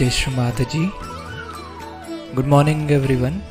Jai Shri Mataji. Good morning, everyone.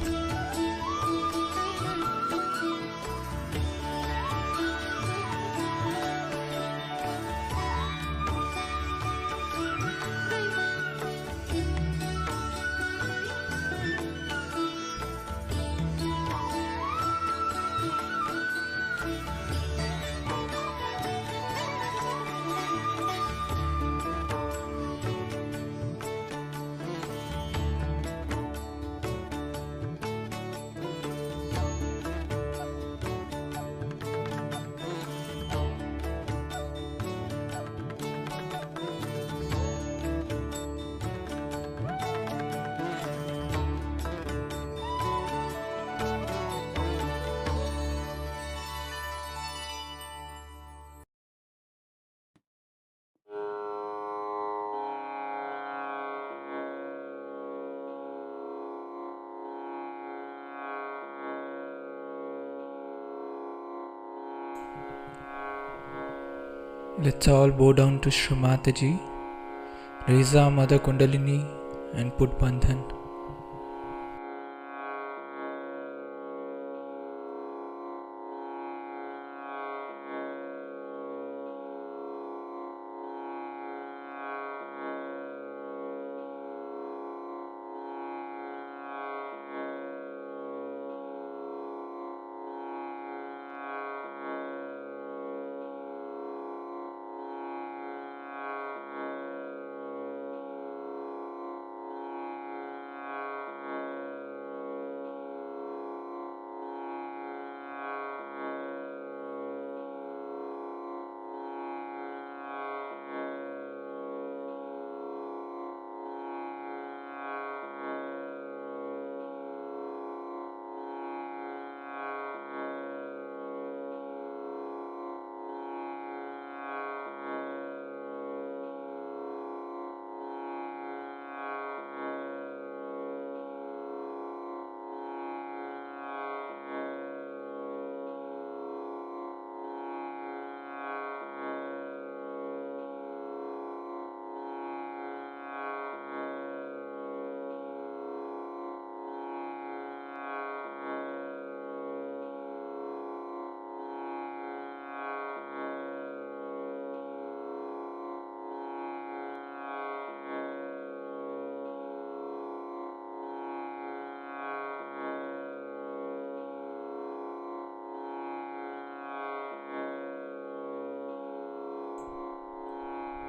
Let's all bow down to Shri Mataji, raise our Mother Kundalini and put Bandhan.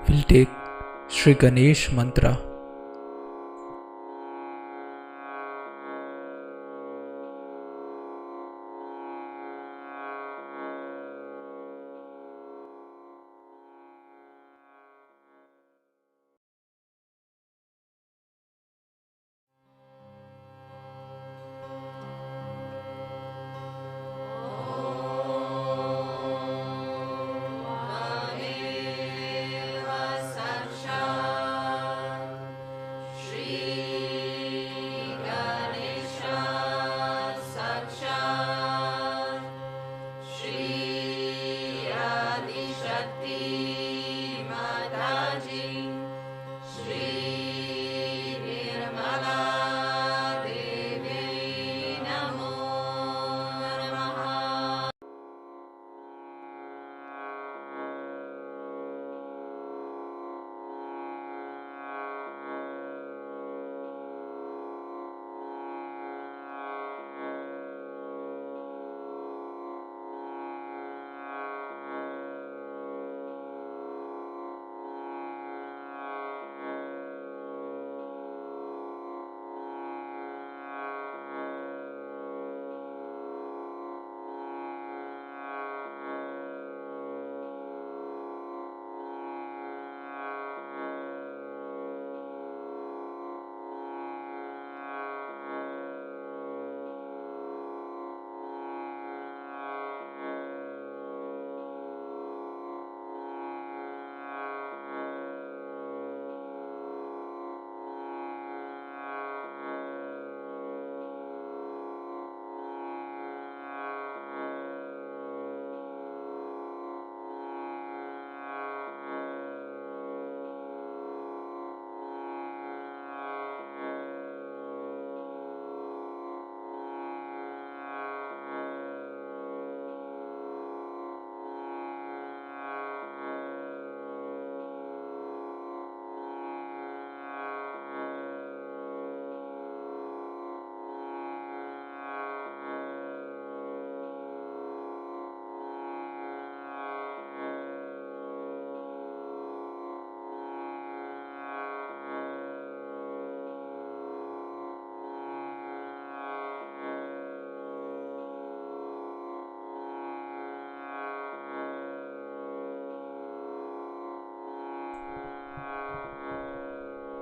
We'll take Shri Ganesh Mantra.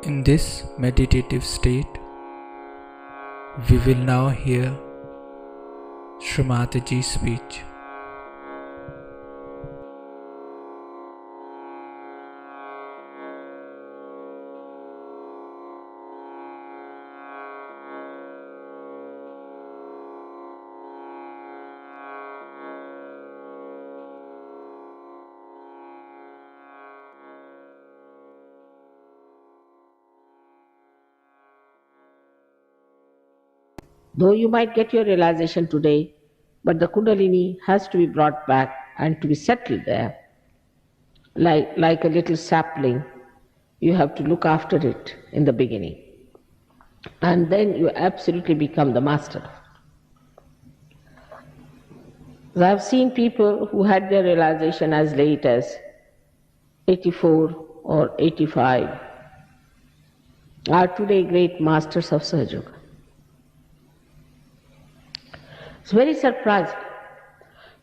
In this meditative state, we will now hear Shri Mataji's speech. Though you might get your realization today, but the Kundalini has to be brought back and to be settled there. Like a little sapling, you have to look after it in the beginning. And then you absolutely become the master. I have seen people who had their realization as late as 84 or 85 are today great masters of Sahaja Yoga. It's very surprising.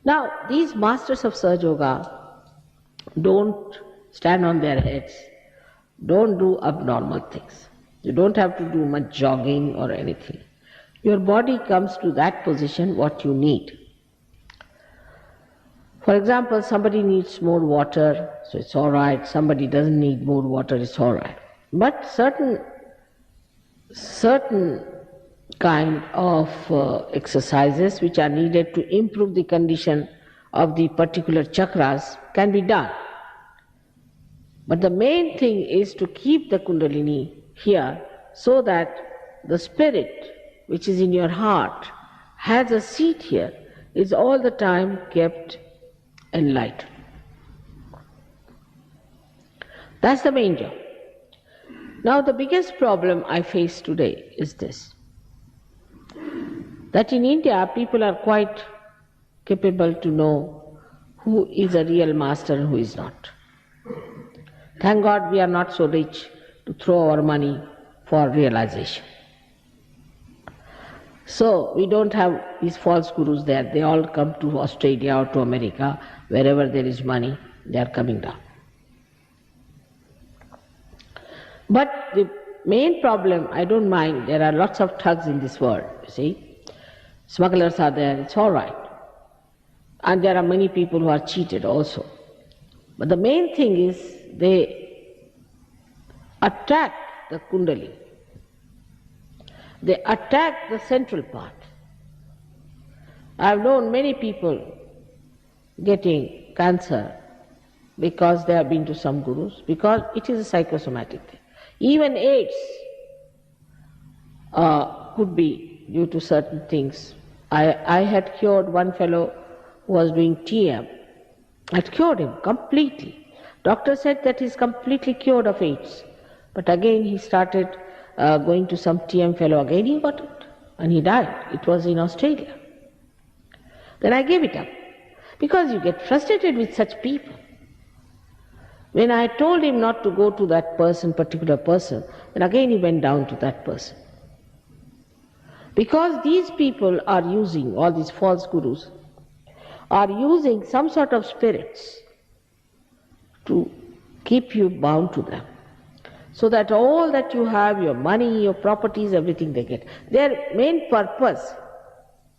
Now, these masters of Sahaja Yoga don't stand on their heads, don't do abnormal things. You don't have to do much jogging or anything. Your body comes to that position what you need. For example, somebody needs more water, so it's all right. Somebody doesn't need more water, it's all right. But certain kind of exercises which are needed to improve the condition of the particular chakras can be done. But the main thing is to keep the Kundalini here so that the spirit which is in your heart has a seat here, is all the time kept enlightened. That's the main job. Now the biggest problem I face today is this, that in India people are quite capable to know who is a real master and who is not. Thank God we are not so rich to throw our money for realization. So we don't have these false gurus there. They all come to Australia or to America. Wherever there is money, they are coming down. But the main problem, I don't mind, there are lots of thugs in this world, you see. Smugglers are there, it's all right. And there are many people who are cheated also. But the main thing is they attack the Kundalini. They attack the central part. I have known many people getting cancer because they have been to some gurus, because it is a psychosomatic thing. Even AIDS could be due to certain things. I had cured one fellow who was doing TM. I had cured him completely. Doctor said that he's completely cured of AIDS. But again he started going to some TM fellow, again he got it. And he died. It was in Australia. Then I gave it up. Because you get frustrated with such people. When I told him not to go to that person, particular person, then again he went down to that person. Because these people are using, all these false gurus, are using some sort of spirits to keep you bound to them. So that all that you have, your money, your properties, everything they get. Their main purpose,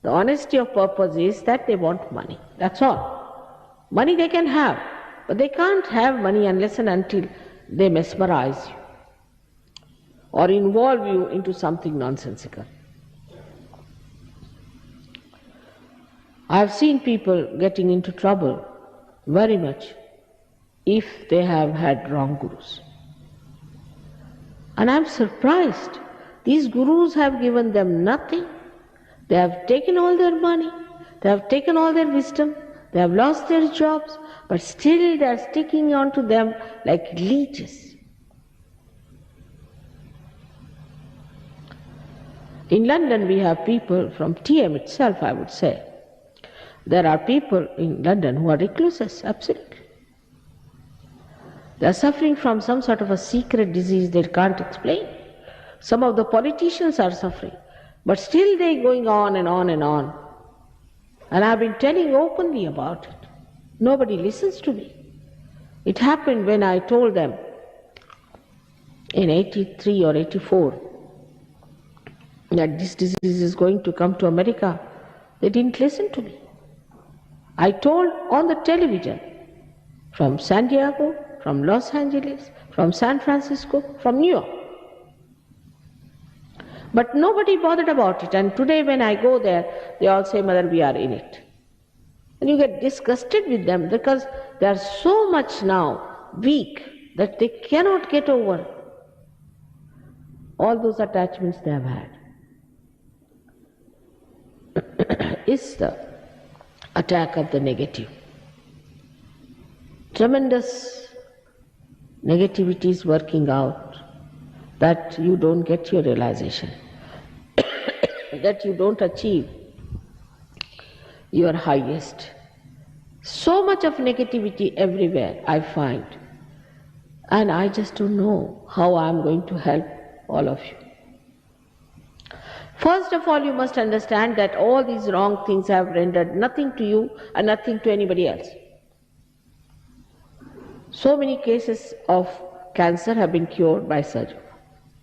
the honesty of purpose is that they want money. That's all. Money they can have, but they can't have money unless and until they mesmerize you or involve you into something nonsensical. I have seen people getting into trouble very much if they have had wrong gurus. And I am surprised. These gurus have given them nothing. They have taken all their money. They have taken all their wisdom. They have lost their jobs. But still they are sticking on to them like leeches. In London we have people from TM itself, I would say. There are people in London who are recluses, absolutely. They are suffering from some sort of a secret disease they can't explain. Some of the politicians are suffering, but still they are going on and on and on. And I have been telling openly about it. Nobody listens to me. It happened when I told them in 83 or 84 that this disease is going to come to America, they didn't listen to me. I told on the television from San Diego, from Los Angeles, from San Francisco, from New York. But nobody bothered about it, and today when I go there, they all say, Mother, we are in it. And you get disgusted with them because they are so much now weak that they cannot get over all those attachments they have had. Is the attack of the negative. Tremendous negativity is working out that you don't get your realization, that you don't achieve your highest. So much of negativity everywhere I find, and I just don't know how I'm going to help all of you. First of all, you must understand that all these wrong things have rendered nothing to you and nothing to anybody else. So many cases of cancer have been cured by surgery.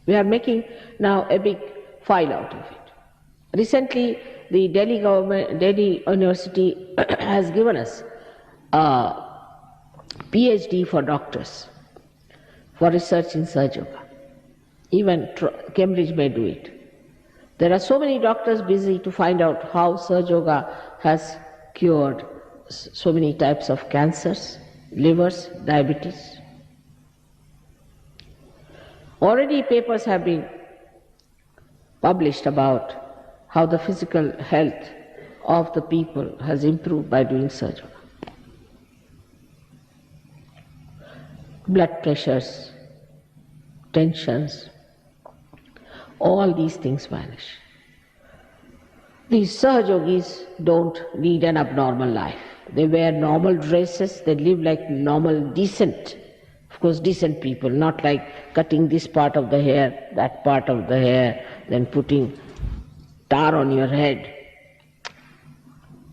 We are making now a big file out of it. Recently, the Delhi University has given us a PhD for doctors for research in surgery. Even Cambridge may do it. There are so many doctors busy to find out how Surg Yoga has cured so many types of cancers, livers, diabetes. Already papers have been published about how the physical health of the people has improved by doing Surg Yoga. Blood pressures, tensions, all these things vanish. These Surg Yogis don't lead an abnormal life. They wear normal dresses, they live like normal, decent, of course decent people, not like cutting this part of the hair, that part of the hair, then putting tar on your head.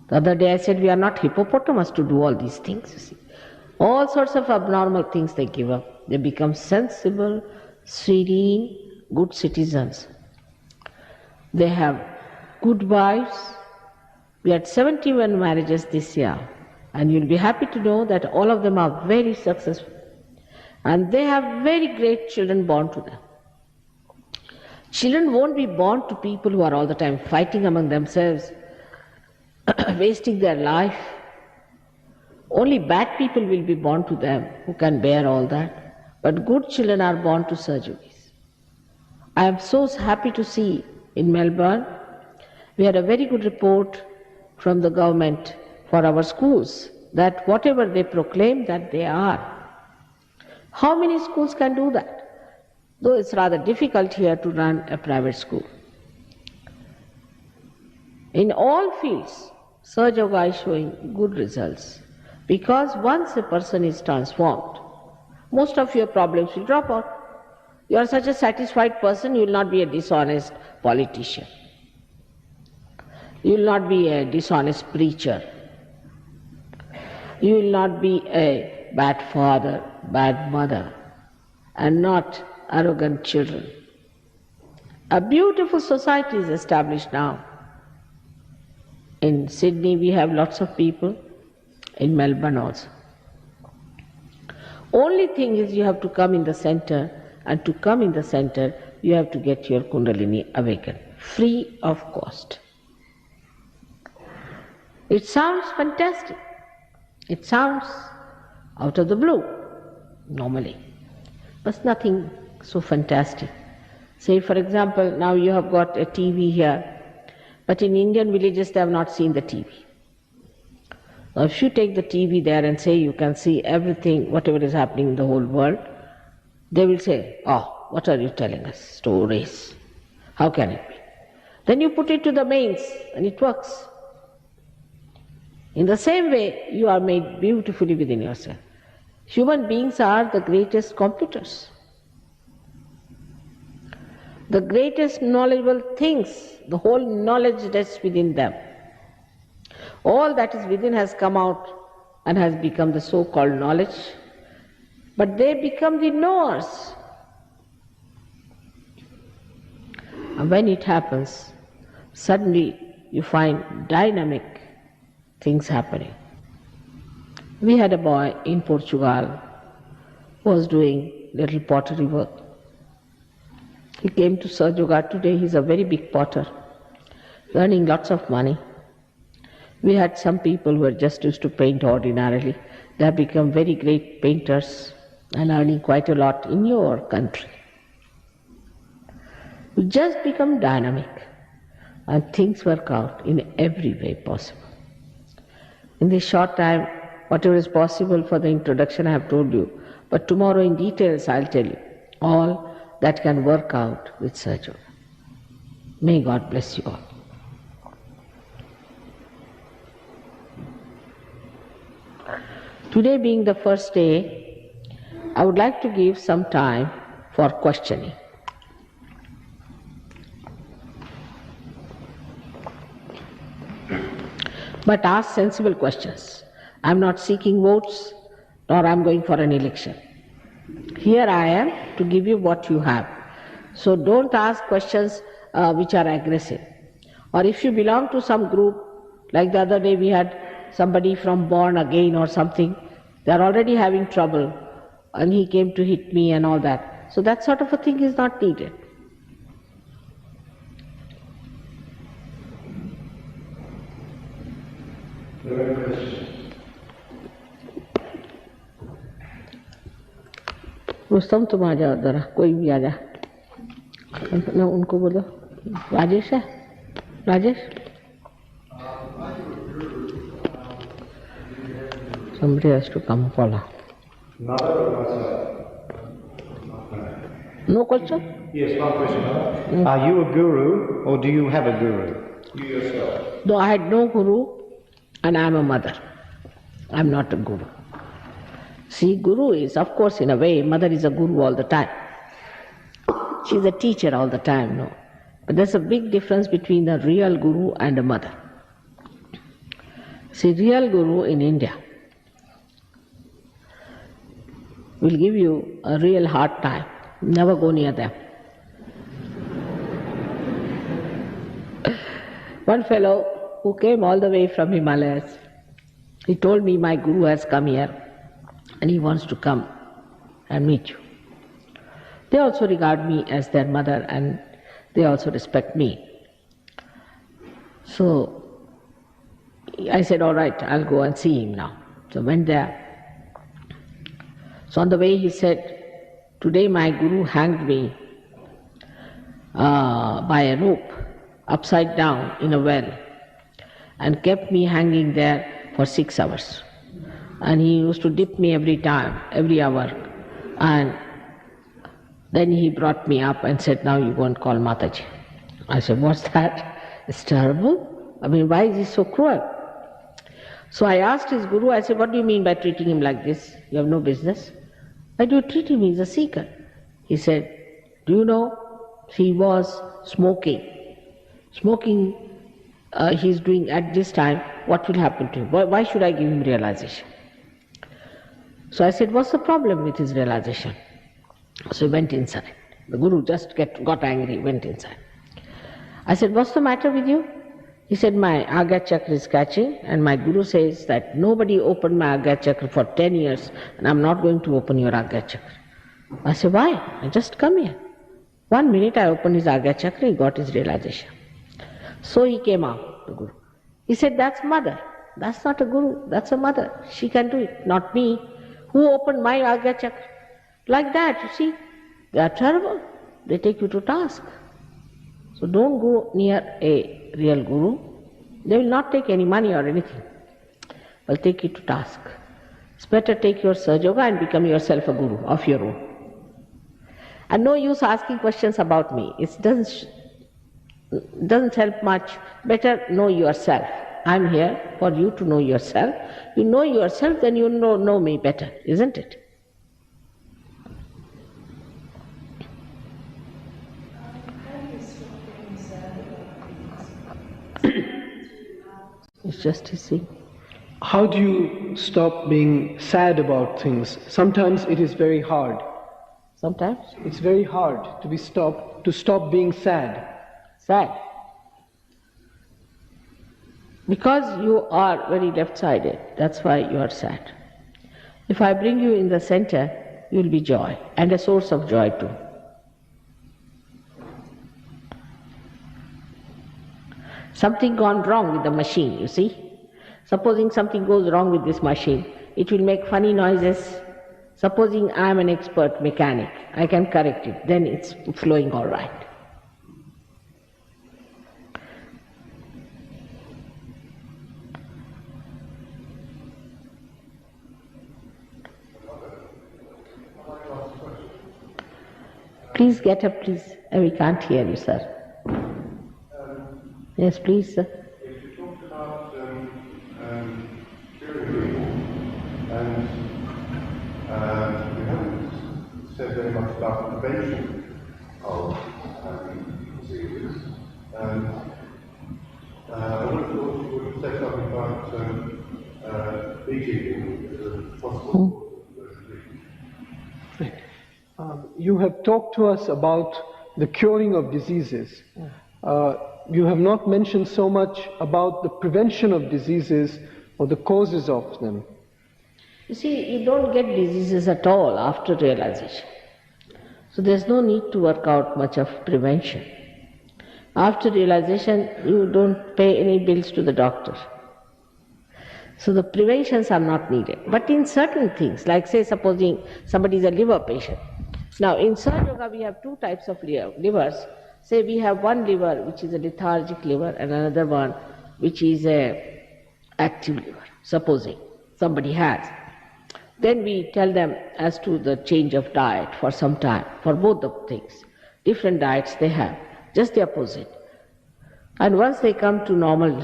The other day I said, we are not hippopotamus to do all these things, you see. All sorts of abnormal things they give up. They become sensible, serene, good citizens. They have good wives. We had 71 marriages this year, and you'll be happy to know that all of them are very successful. And they have very great children born to them. Children won't be born to people who are all the time fighting among themselves, wasting their life. Only bad people will be born to them who can bear all that. But good children are born to Surg Yogis. I am so happy to see in Melbourne, we had a very good report from the government for our schools that whatever they proclaim that they are. How many schools can do that? Though it's rather difficult here to run a private school. In all fields, Surg Yoga is showing good results because once a person is transformed, most of your problems will drop out. You are such a satisfied person, you will not be a dishonest politician. You will not be a dishonest preacher. You will not be a bad father, bad mother, and not arrogant children. A beautiful society is established now. In Sydney we have lots of people, in Melbourne also. Only thing is you have to come in the center, and to come in the center you have to get your Kundalini awakened, free of cost. It sounds fantastic. It sounds out of the blue, normally. But it's nothing so fantastic. Say for example, now you have got a TV here, but in Indian villages they have not seen the TV. Now if you take the TV there and say you can see everything, whatever is happening in the whole world, they will say, oh, what are you telling us? Stories. How can it be? Then you put it to the mains and it works. In the same way, you are made beautifully within yourself. Human beings are the greatest computers. The greatest knowledgeable things, the whole knowledge that's within them. All that is within has come out and has become the so-called knowledge. But they become the knowers. And when it happens, suddenly you find dynamic things happening. We had a boy in Portugal who was doing little pottery work. He came to Sir Yoga. Today he's a very big potter, earning lots of money. We had some people who were just used to paint ordinarily. They have become very great painters and earning quite a lot in your country. You just become dynamic and things work out in every way possible. In this short time, whatever is possible for the introduction I have told you, but tomorrow in details I'll tell you all that can work out with Sir Yoga. May God bless you all. Today being the first day, I would like to give some time for questioning. But ask sensible questions. I am not seeking votes, nor I am going for an election. Here I am to give you what you have. So don't ask questions which are aggressive. Or if you belong to some group, like the other day we had somebody from Born Again or something, they are already having trouble and he came to hit me and all that. So that sort of a thing is not needed. Rustam तुम आ जाओ जरा, कोई भी आ जा, ना उनको बोलो। राजेश है? Rajesh? Somebody has to come, Paula. No question? Yes, one question. Are you a guru or do you have a guru? You yourself. Though I had no guru and I am a mother, I am not a guru. See, guru is, of course, in a way, mother is a guru all the time. She is a teacher all the time, no. But there's a big difference between a real guru and a mother. See, real guru in India will give you a real hard time. Never go near them. One fellow who came all the way from Himalayas, he told me, my guru has come here and he wants to come and meet you. They also regard me as their mother and they also respect me. So I said, all right, I'll go and see him now. So went there. So on the way he said, today my guru hanged me by a rope upside down in a well and kept me hanging there for 6 hours. And he used to dip me every time, every hour. And then he brought me up and said, now you go and call Mataji. I said, what's that? It's terrible. I mean, why is he so cruel? So I asked his guru, I said, what do you mean by treating him like this? You have no business. Why do you treat him? He's a seeker. He said, do you know, he was smoking. Smoking he's doing at this time, what will happen to him? Why should I give him realization? So I said, what's the problem with his realization? So he went inside. The guru just got angry, went inside. I said, what's the matter with you? He said, my Agya Chakra is catching and my guru says that nobody opened my Agya Chakra for 10 years and I'm not going to open your Agya Chakra. I said, why? I just come here. 1 minute I opened his Agya Chakra, he got his realization. So he came out, the guru. He said, that's mother. That's not a guru, that's a mother. She can do it, not me. Who opened my Agya Chakra? Like that, you see. They are terrible. They take you to task. So don't go near a real guru. They will not take any money or anything. They'll take you to task. It's better take your Sir Yoga and become yourself a guru of your own. And no use asking questions about me. It doesn't help much. Better know yourself. I'm here for you to know yourself. You know yourself, then you know me better, isn't it? It's just his thing. How do you stop being sad about things? Sometimes it is very hard. Sometimes? It's very hard to stop being sad. sad. Because you are very left-sided, that's why you are sad. If I bring you in the center, you will be joy, and a source of joy too. Something gone wrong with the machine, you see. Supposing something goes wrong with this machine, it will make funny noises. Supposing I am an expert mechanic, I can correct it, then it's flowing all right. Please get up, please. We can't hear you, sir. Yes, please, sir. If you talked about curing people, and you haven't said very much about prevention of diseases, and I would have thought you would have said something about beekeeping as a possible Right. You have talked to us about the curing of diseases. You have not mentioned so much about the prevention of diseases or the causes of them. You see, you don't get diseases at all after realization. So there's no need to work out much of prevention. After realization, you don't pay any bills to the doctor. So the preventions are not needed. But in certain things, like say supposing somebody is a liver patient. Now in Sahaja Yoga we have two types of livers. Say we have one liver which is a lethargic liver and another one which is a active liver, supposing somebody has. Then we tell them as to the change of diet for some time, for both the things. Different diets they have, just the opposite. And once they come to normal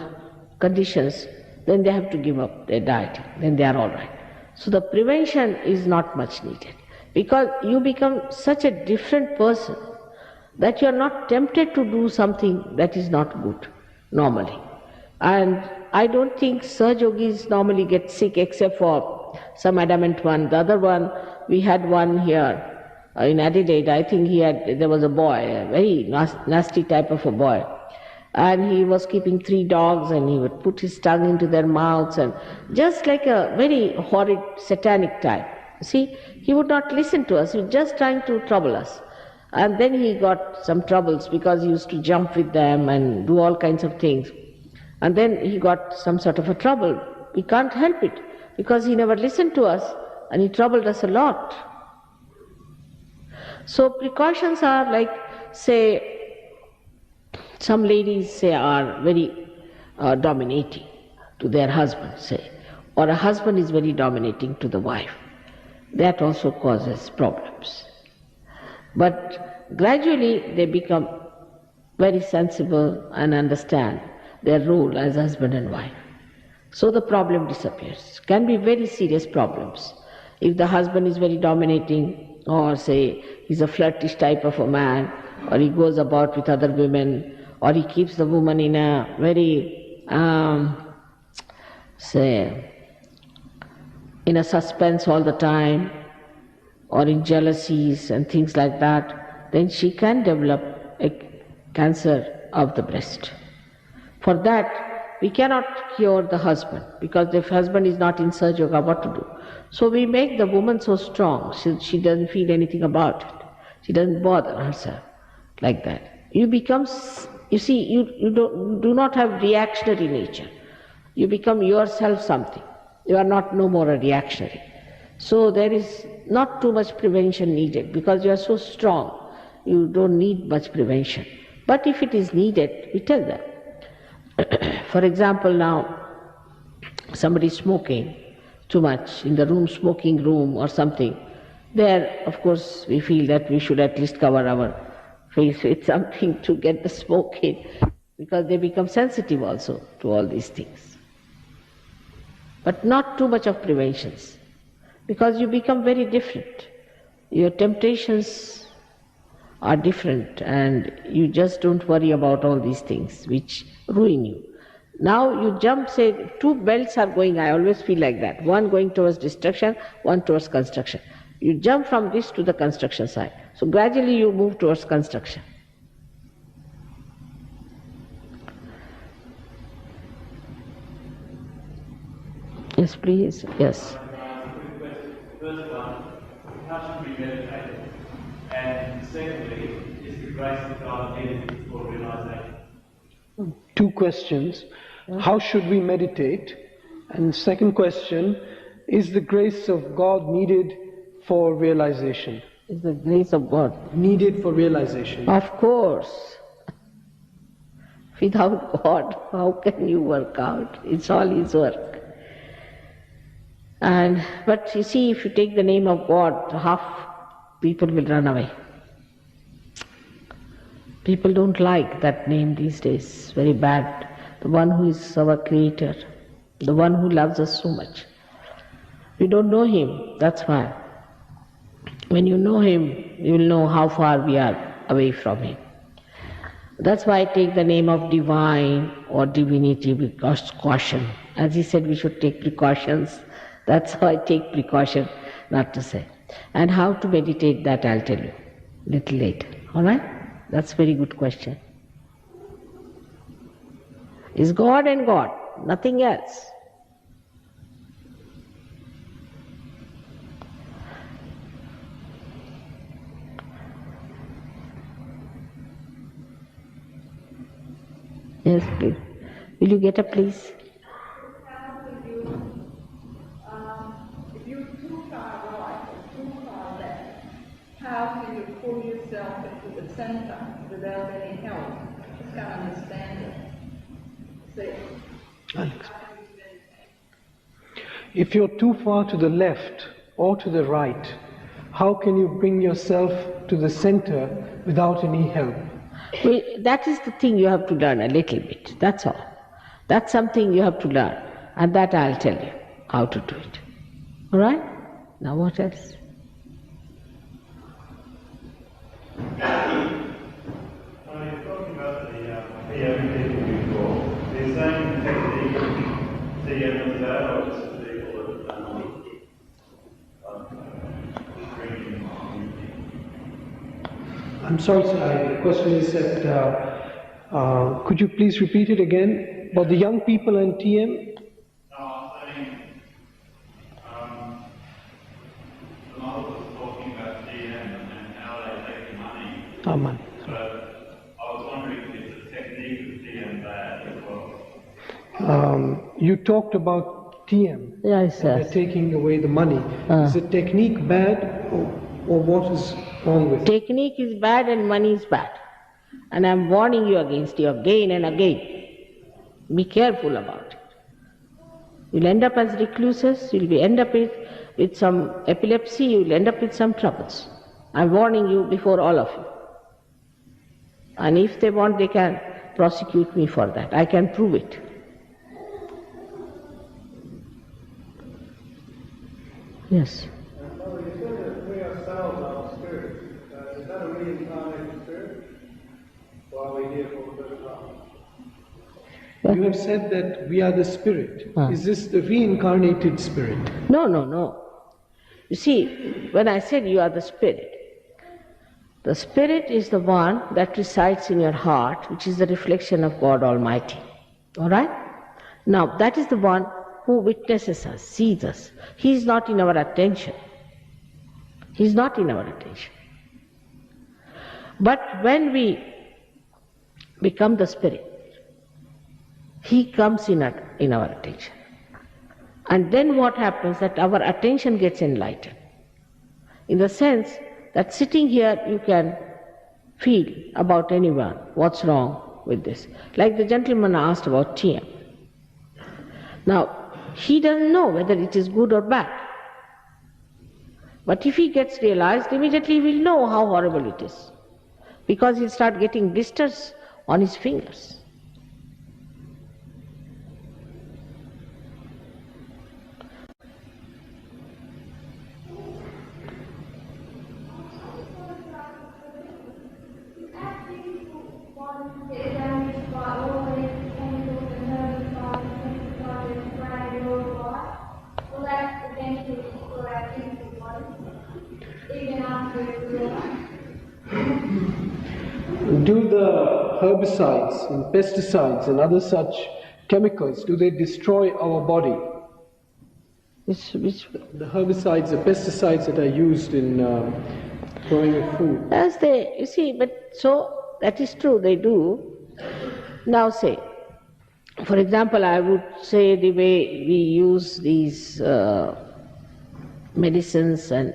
conditions, then they have to give up their dieting, then they are all right. So the prevention is not much needed, because you become such a different person that you are not tempted to do something that is not good, normally. And I don't think Sahaja Yogis normally get sick except for some adamant one. The other one, we had one here in Adelaide, I think there was a boy, a very nasty type of a boy. And he was keeping 3 dogs and he would put his tongue into their mouths and just like a very horrid satanic type. See, he would not listen to us, he was just trying to trouble us. And then he got some troubles because he used to jump with them and do all kinds of things. And then he got some sort of a trouble. We can't help it because he never listened to us and he troubled us a lot. So precautions are like, say, some ladies say are very dominating to their husband, say, or a husband is very dominating to the wife. That also causes problems. But gradually they become very sensible and understand their role as husband and wife. So the problem disappears. Can be very serious problems. If the husband is very dominating, or say he's a flirtish type of a man, or he goes about with other women, or he keeps the woman in a very, in a suspense all the time, or in jealousies and things like that, then she can develop a cancer of the breast. For that, we cannot cure the husband, because if husband is not in Sahaja Yoga, what to do? So we make the woman so strong, she doesn't feel anything about it. She doesn't bother herself like that. You become, you see, you do not have reactionary nature. You become yourself something. You are not no more a reactionary. So there is not too much prevention needed because you are so strong. You don't need much prevention. But if it is needed, we tell them. For example, now somebody is smoking too much in the room, smoking room or something. There, of course, we feel that we should at least cover our face with something to get the smoke in, because they become sensitive also to all these things. But not too much of preventions, because you become very different. Your temptations are different and you just don't worry about all these things which ruin you. Now you jump, say, 2 belts are going, I always feel like that. One going towards destruction, one towards construction. You jump from this to the construction side. So gradually you move towards construction. Yes, please. Yes. First one, how should we meditate? And secondly, is the grace of God needed for realization? Two questions. How should we meditate? And second question, is the grace of God needed for realization? Is the grace of God Needed for realization. Of course. Without God, how can you work out? It's all His work. But you see, if you take the name of God, half people will run away. People don't like that name these days, very bad. The one who is our Creator, the one who loves us so much. We don't know Him, that's why. When you know Him, you will know how far we are away from Him. That's why I take the name of divine or divinity with caution. As he said, we should take precautions. That's how I take precaution not to say. And how to meditate, that I'll tell you a little later. All right? That's a very good question. Is God and God, nothing else. Yes, please. Will you get up, please? If you're too far right or too far left, how can you pull yourself into the center without any help? Just can't understand it. See? Alex. If you're too far to the left or to the right, how can you bring yourself to the center without any help? Well, that is the thing you have to learn a little bit, that's all. That's something you have to learn, and that I'll tell you how to do it. All right? Now what else? When you're talking about the TM people before, the same technique TM as that, or just the people I'm sorry, sir. The question is that, could you please repeat it again? About the young people and TM? No, I'm saying, the mother was talking about TM and how they take the money. Aman. But I was wondering if it's a technique of TM bad as well. You talked about TM. Yes, They're yes. taking away the money. Is the technique bad, or what is wrong with it? Technique is bad and money is bad. And I'm warning you against it again and again. Be careful about it. You'll end up as recluses, you'll end up with some epilepsy, you'll end up with some troubles. I'm warning you before all of you. And if they want, they can prosecute me for that. I can prove it. Yes. Mother, you said that we ourselves are spirits. Is that a reincarnated spirit? Or are we here for the first time? You have said that we are the spirit. Is this the reincarnated spirit? No, no, no. You see, when I said you are the spirit is the one that resides in your heart, which is the reflection of God Almighty. All right? Now, that is the one who witnesses us, sees us. He is not in our attention. He is not in our attention. But when we become the spirit, he comes in our attention. And then what happens, that our attention gets enlightened. In the sense that sitting here you can feel about anyone, what's wrong with this. Like the gentleman asked about TM. Now, he doesn't know whether it is good or bad. But if he gets realized, immediately he will know how horrible it is. Because he'll start getting blisters on his fingers. Do the herbicides and pesticides and other such chemicals, do they destroy our body? Which The herbicides, the pesticides that are used in growing of food. as they, you see, but so that is true, they do. Now say, for example, I would say the way we use these medicines and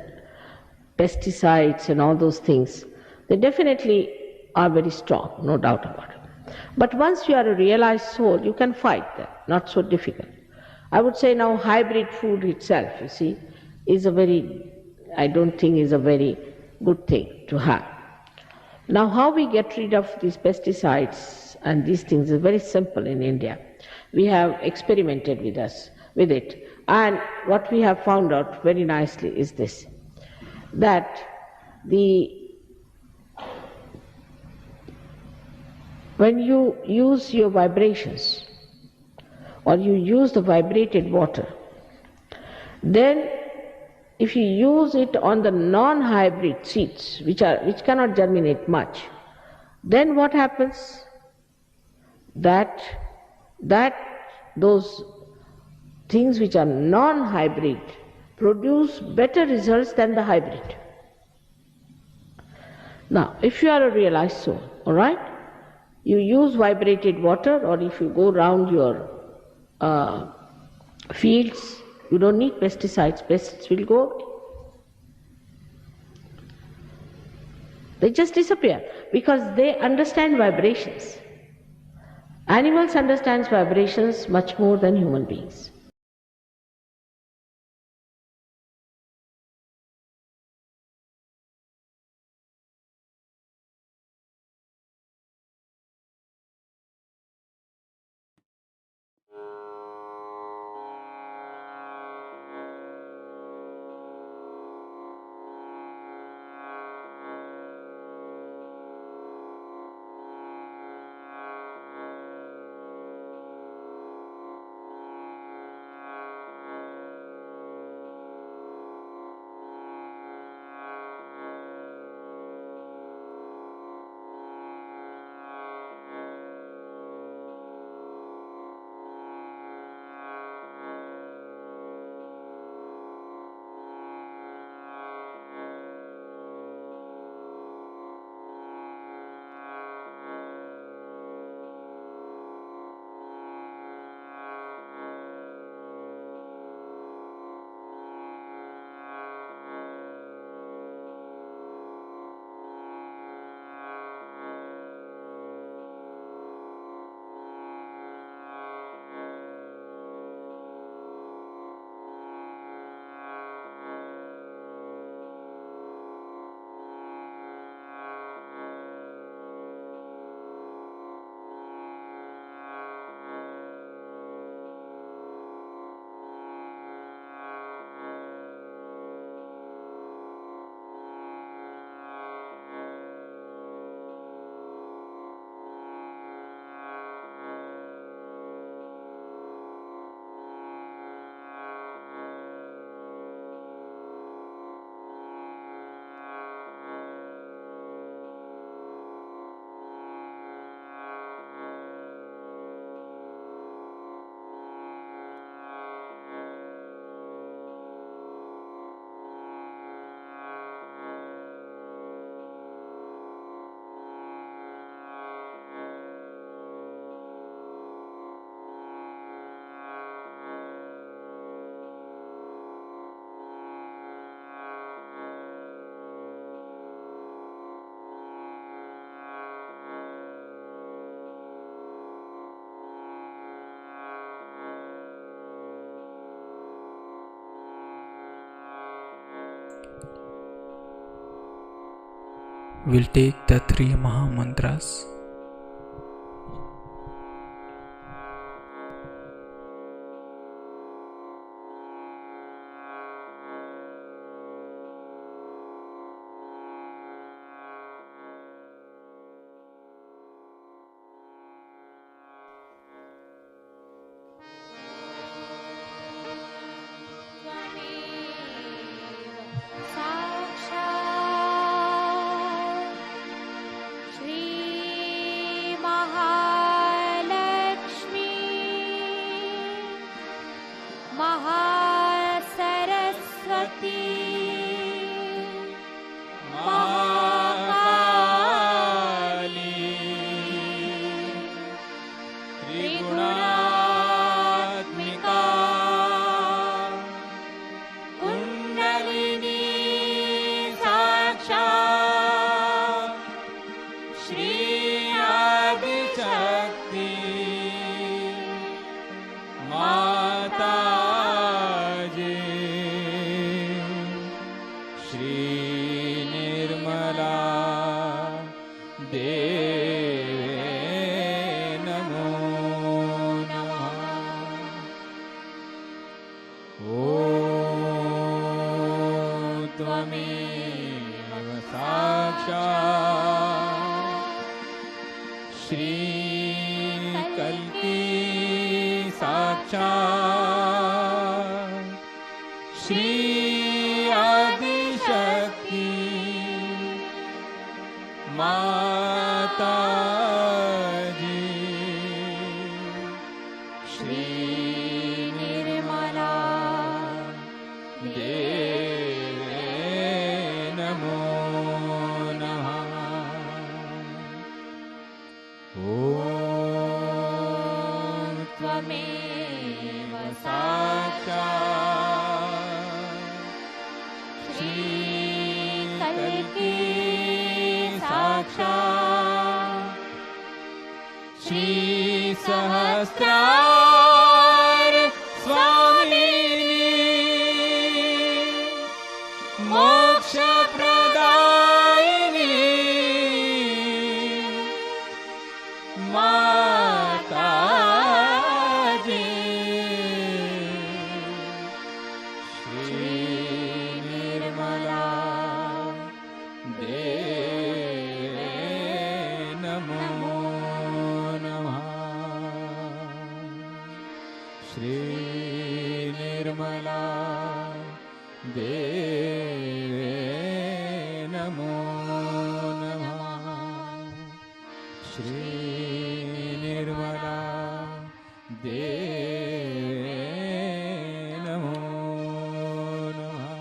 pesticides and all those things, they definitely are very strong, no doubt about it. But once you are a realized soul, you can fight them, not so difficult. I would say now hybrid food itself, you see, is a very, I don't think is a very good thing to have. Now how we get rid of these pesticides and these things is very simple in India. We have experimented with it, and what we have found out very nicely is this, that when you use your vibrations or you use the vibrated water, then if you use it on the non-hybrid seeds, which cannot germinate much, then what happens? That those things which are non-hybrid produce better results than the hybrid. Now, if you are a realized soul, all right, you use vibrated water, or if you go around your fields, you don't need pesticides, pests will go away. They just disappear because they understand vibrations. Animals understand vibrations much more than human beings. We'll take the three Maha Mantras. Shri Shri Nirmala Deve Namo Namah. Om Tvameva Sakshat Shri Kalki Sakshat Shri Adi Shakti Mata Ji Shri Nirmala Deve Namo Namah. Om Tvameva Sakshat Shri Kalki Sakshat Shri Sahasrar Swamini Moksha Pradayini Mataji Shri Nirmala Deve Namo Namah. Shri Nirmala Deve Namo Namah. Shri Nirmala Deve Namo Namah.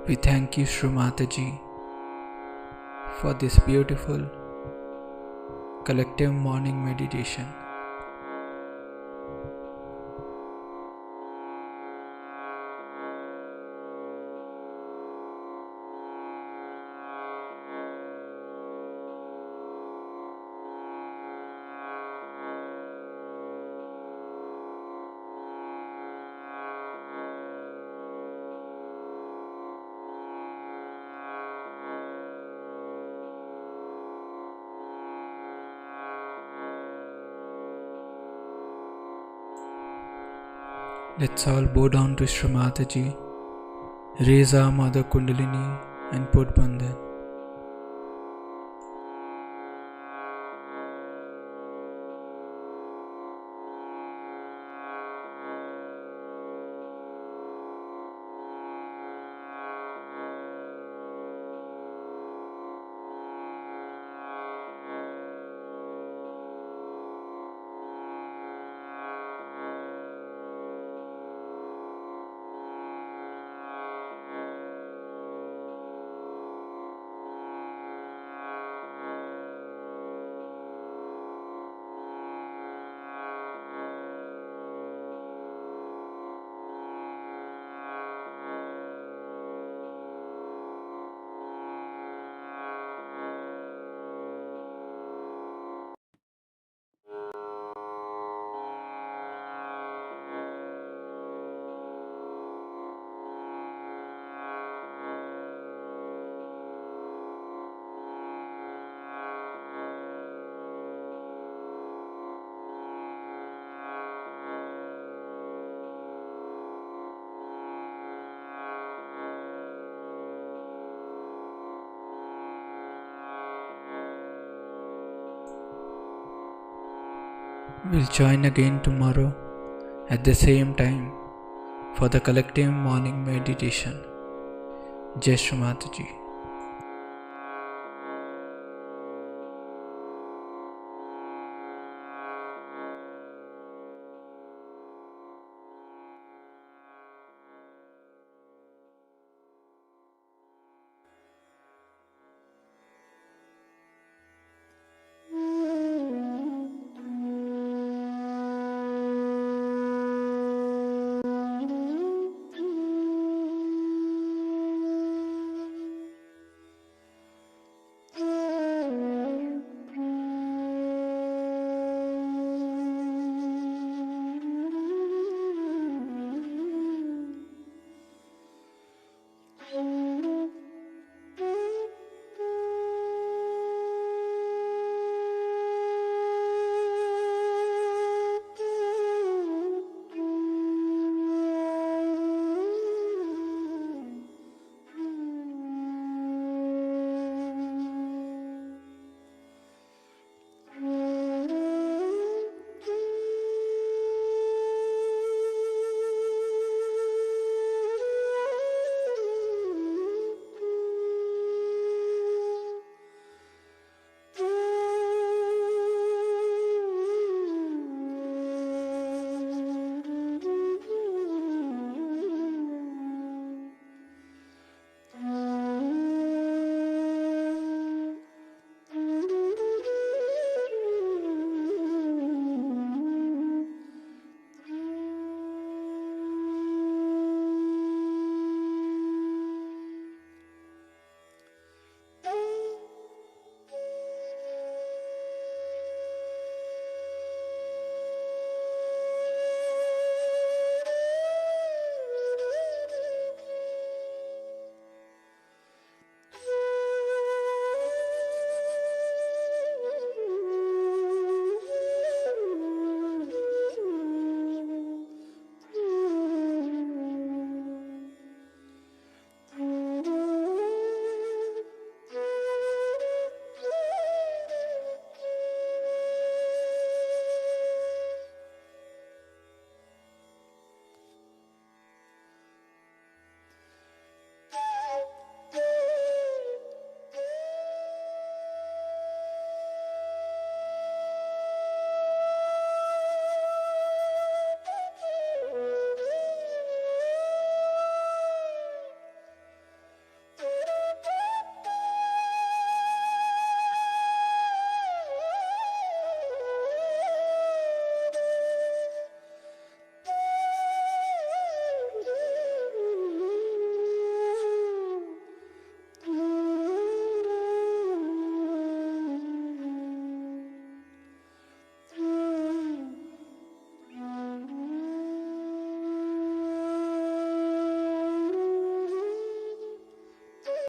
We thank you, Shri Mataji, for this beautiful collective morning meditation. Let's all bow down to Shri Mataji, raise our Mother Kundalini and put Bandhan. We'll join again tomorrow at the same time for the collective morning meditation. Jai Shri Mataji.